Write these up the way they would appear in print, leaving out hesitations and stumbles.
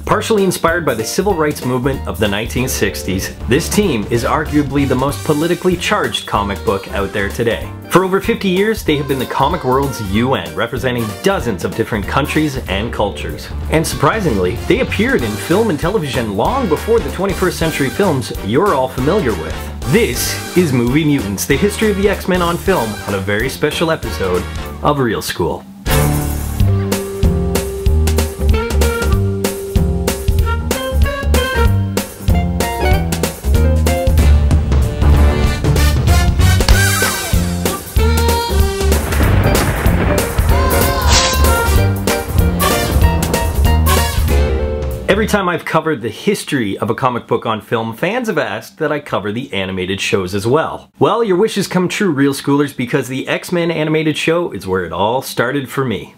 Partially inspired by the civil rights movement of the 1960s, this team is arguably the most politically charged comic book out there today. For over 50 years, they have been the comic world's UN, representing dozens of different countries and cultures. And surprisingly, they appeared in film and television long before the 21st century films you're all familiar with. This is Movie Mutants, the history of the X-Men on film, on a very special episode of Real School. Every time I've covered the history of a comic book on film, fans have asked that I cover the animated shows as well. Well, your wishes come true, Real Schoolers, because the X-Men animated show is where it all started for me.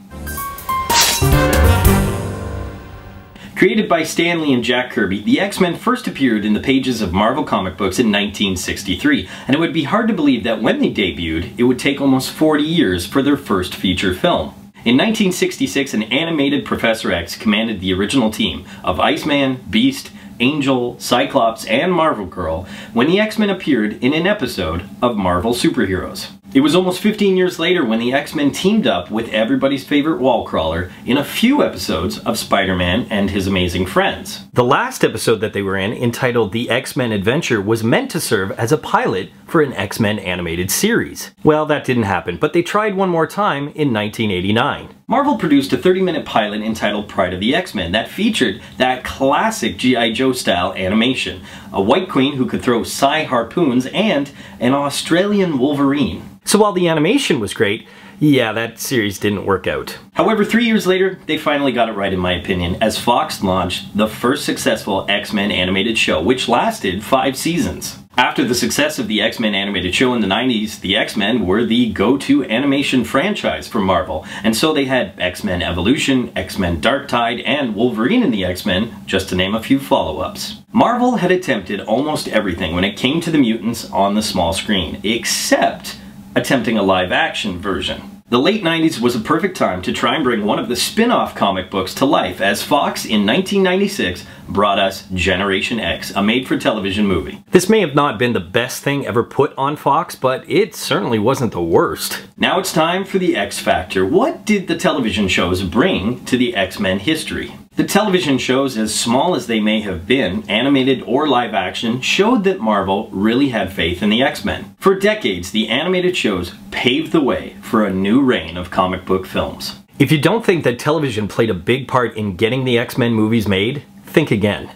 Created by Stan Lee and Jack Kirby, the X-Men first appeared in the pages of Marvel comic books in 1963, and it would be hard to believe that when they debuted, it would take almost 40 years for their first feature film. In 1966, an animated Professor X commanded the original team of Iceman, Beast, Angel, Cyclops, and Marvel Girl when the X-Men appeared in an episode of Marvel Superheroes. It was almost 15 years later when the X-Men teamed up with everybody's favorite wall crawler in a few episodes of Spider-Man and His Amazing Friends. The last episode that they were in, entitled The X-Men Adventure, was meant to serve as a pilot for an X-Men animated series. Well, that didn't happen, but they tried one more time in 1989. Marvel produced a 30-minute pilot entitled Pride of the X-Men that featured that classic G.I. Joe style animation, a white queen who could throw psi harpoons, and an Australian Wolverine. So while the animation was great, yeah, that series didn't work out. However, 3 years later, they finally got it right in my opinion, as Fox launched the first successful X-Men animated show, which lasted 5 seasons. After the success of the X-Men animated show in the 90s, the X-Men were the go-to animation franchise for Marvel, and so they had X-Men Evolution, X-Men Dark Tide, and Wolverine and the X-Men, just to name a few follow-ups. Marvel had attempted almost everything when it came to the mutants on the small screen, except attempting a live-action version. The late 90s was a perfect time to try and bring one of the spin-off comic books to life, as Fox in 1996 brought us Generation X, a made-for-television movie. This may have not been the best thing ever put on Fox, but it certainly wasn't the worst. Now it's time for the X Factor. What did the television shows bring to the X-Men history? The television shows, as small as they may have been, animated or live action, showed that Marvel really had faith in the X-Men. For decades, the animated shows paved the way for a new reign of comic book films. If you don't think that television played a big part in getting the X-Men movies made, think again.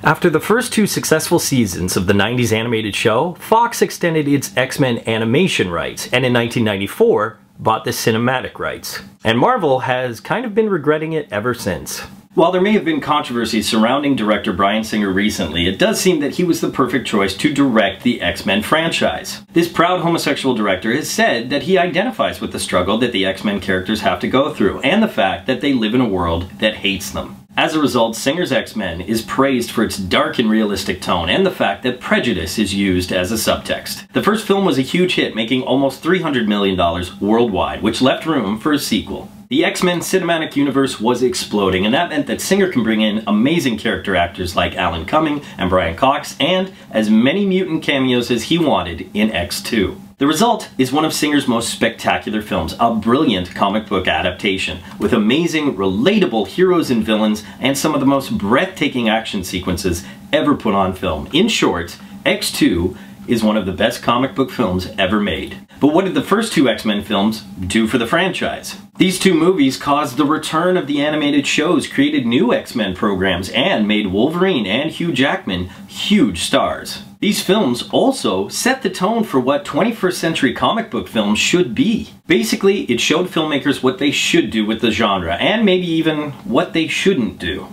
After the first 2 successful seasons of the 90s animated show, Fox extended its X-Men animation rights, and in 1994, bought the cinematic rights. And Marvel has kind of been regretting it ever since. While there may have been controversy surrounding director Bryan Singer recently, it does seem that he was the perfect choice to direct the X-Men franchise. This proud homosexual director has said that he identifies with the struggle that the X-Men characters have to go through, and the fact that they live in a world that hates them. As a result, Singer's X-Men is praised for its dark and realistic tone, and the fact that prejudice is used as a subtext. The first film was a huge hit, making almost $300 million worldwide, which left room for a sequel. The X-Men cinematic universe was exploding, and that meant that Singer can bring in amazing character actors like Alan Cumming and Brian Cox, and as many mutant cameos as he wanted in X2. The result is one of Singer's most spectacular films, a brilliant comic book adaptation, with amazing, relatable heroes and villains, and some of the most breathtaking action sequences ever put on film. In short, X2 is one of the best comic book films ever made. But what did the first 2 X-Men films do for the franchise? These 2 movies caused the return of the animated shows, created new X-Men programs, and made Wolverine and Hugh Jackman huge stars. These films also set the tone for what 21st century comic book films should be. Basically, it showed filmmakers what they should do with the genre, and maybe even what they shouldn't do.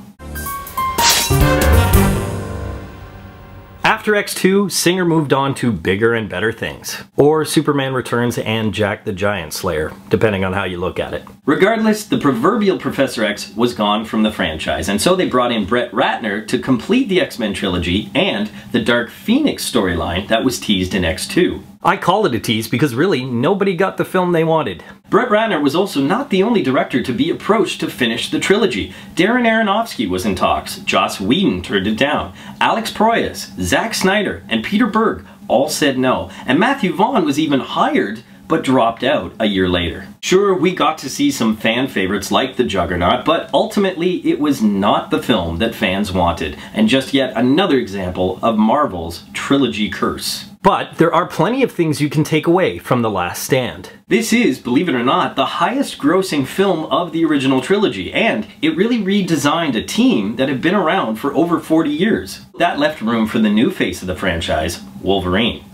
After X2, Singer moved on to bigger and better things. Or Superman Returns and Jack the Giant Slayer, depending on how you look at it. Regardless, the proverbial Professor X was gone from the franchise, and so they brought in Brett Ratner to complete the X-Men trilogy and the Dark Phoenix storyline that was teased in X2. I call it a tease because really nobody got the film they wanted. Brett Ratner was also not the only director to be approached to finish the trilogy. Darren Aronofsky was in talks, Joss Whedon turned it down, Alex Proyas, Zack Snyder, and Peter Berg all said no, and Matthew Vaughn was even hired but dropped out a year later. Sure, we got to see some fan favorites like the Juggernaut, but ultimately it was not the film that fans wanted, and just yet another example of Marvel's trilogy curse. But there are plenty of things you can take away from The Last Stand. This is, believe it or not, the highest grossing film of the original trilogy, and it really redesigned a team that had been around for over 40 years. That left room for the new face of the franchise, Wolverine.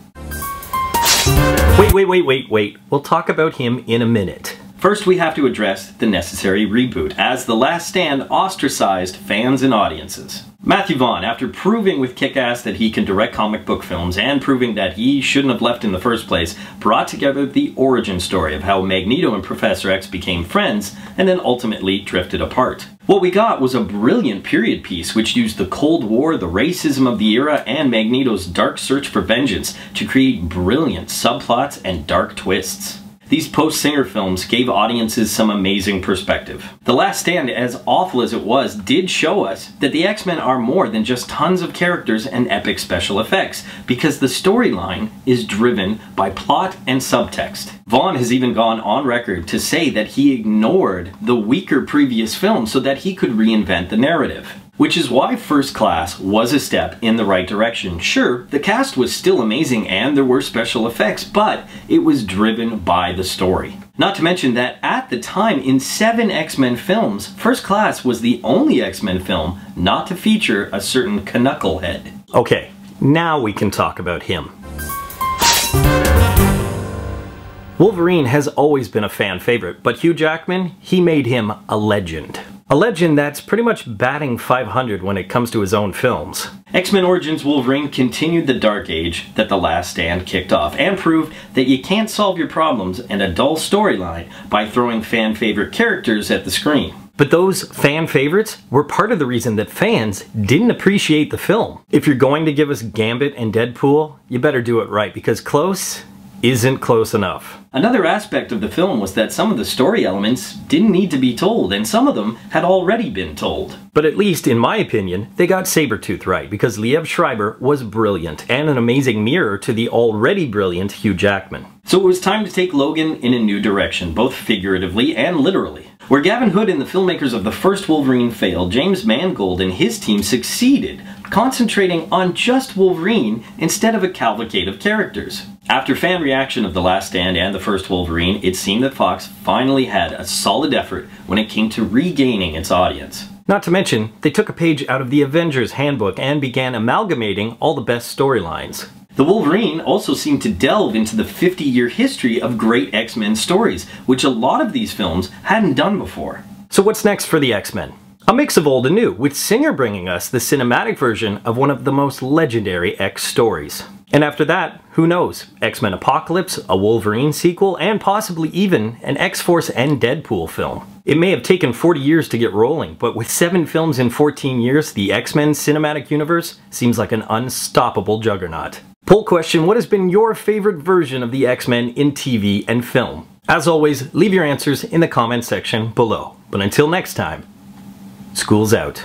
Wait. We'll talk about him in a minute. First, we have to address the necessary reboot, as The Last Stand ostracized fans and audiences. Matthew Vaughn, after proving with Kick-Ass that he can direct comic book films and proving that he shouldn't have left in the first place, brought together the origin story of how Magneto and Professor X became friends and then ultimately drifted apart. What we got was a brilliant period piece which used the Cold War, the racism of the era, and Magneto's dark search for vengeance to create brilliant subplots and dark twists. These post-Singer films gave audiences some amazing perspective. The Last Stand, as awful as it was, did show us that the X-Men are more than just tons of characters and epic special effects, because the storyline is driven by plot and subtext. Vaughn has even gone on record to say that he ignored the weaker previous films so that he could reinvent the narrative. Which is why First Class was a step in the right direction. Sure, the cast was still amazing and there were special effects, but it was driven by the story. Not to mention that at the time, in 7 X-Men films, First Class was the only X-Men film not to feature a certain Knucklehead. Okay, now we can talk about him. Wolverine has always been a fan favorite, but Hugh Jackman, he made him a legend. A legend that's pretty much batting 500 when it comes to his own films. X-Men Origins Wolverine continued the dark age that The Last Stand kicked off, and proved that you can't solve your problems and a dull storyline by throwing fan favorite characters at the screen. But those fan favorites were part of the reason that fans didn't appreciate the film. If you're going to give us Gambit and Deadpool, you better do it right, because close isn't close enough. Another aspect of the film was that some of the story elements didn't need to be told, and some of them had already been told. But at least, in my opinion, they got Sabretooth right, because Liev Schreiber was brilliant, and an amazing mirror to the already brilliant Hugh Jackman. So it was time to take Logan in a new direction, both figuratively and literally. Where Gavin Hood and the filmmakers of the first Wolverine failed, James Mangold and his team succeeded, concentrating on just Wolverine instead of a cavalcade of characters. After fan reaction of The Last Stand and the first Wolverine, it seemed that Fox finally had a solid effort when it came to regaining its audience. Not to mention, they took a page out of the Avengers handbook and began amalgamating all the best storylines. The Wolverine also seemed to delve into the 50-year history of great X-Men stories, which a lot of these films hadn't done before. So what's next for the X-Men? A mix of old and new, with Singer bringing us the cinematic version of one of the most legendary X stories. And after that, who knows? X-Men Apocalypse, a Wolverine sequel, and possibly even an X-Force and Deadpool film. It may have taken 40 years to get rolling, but with 7 films in 14 years, the X-Men cinematic universe seems like an unstoppable juggernaut. Poll question, what has been your favorite version of the X-Men in TV and film? As always, leave your answers in the comment section below. But until next time, school's out.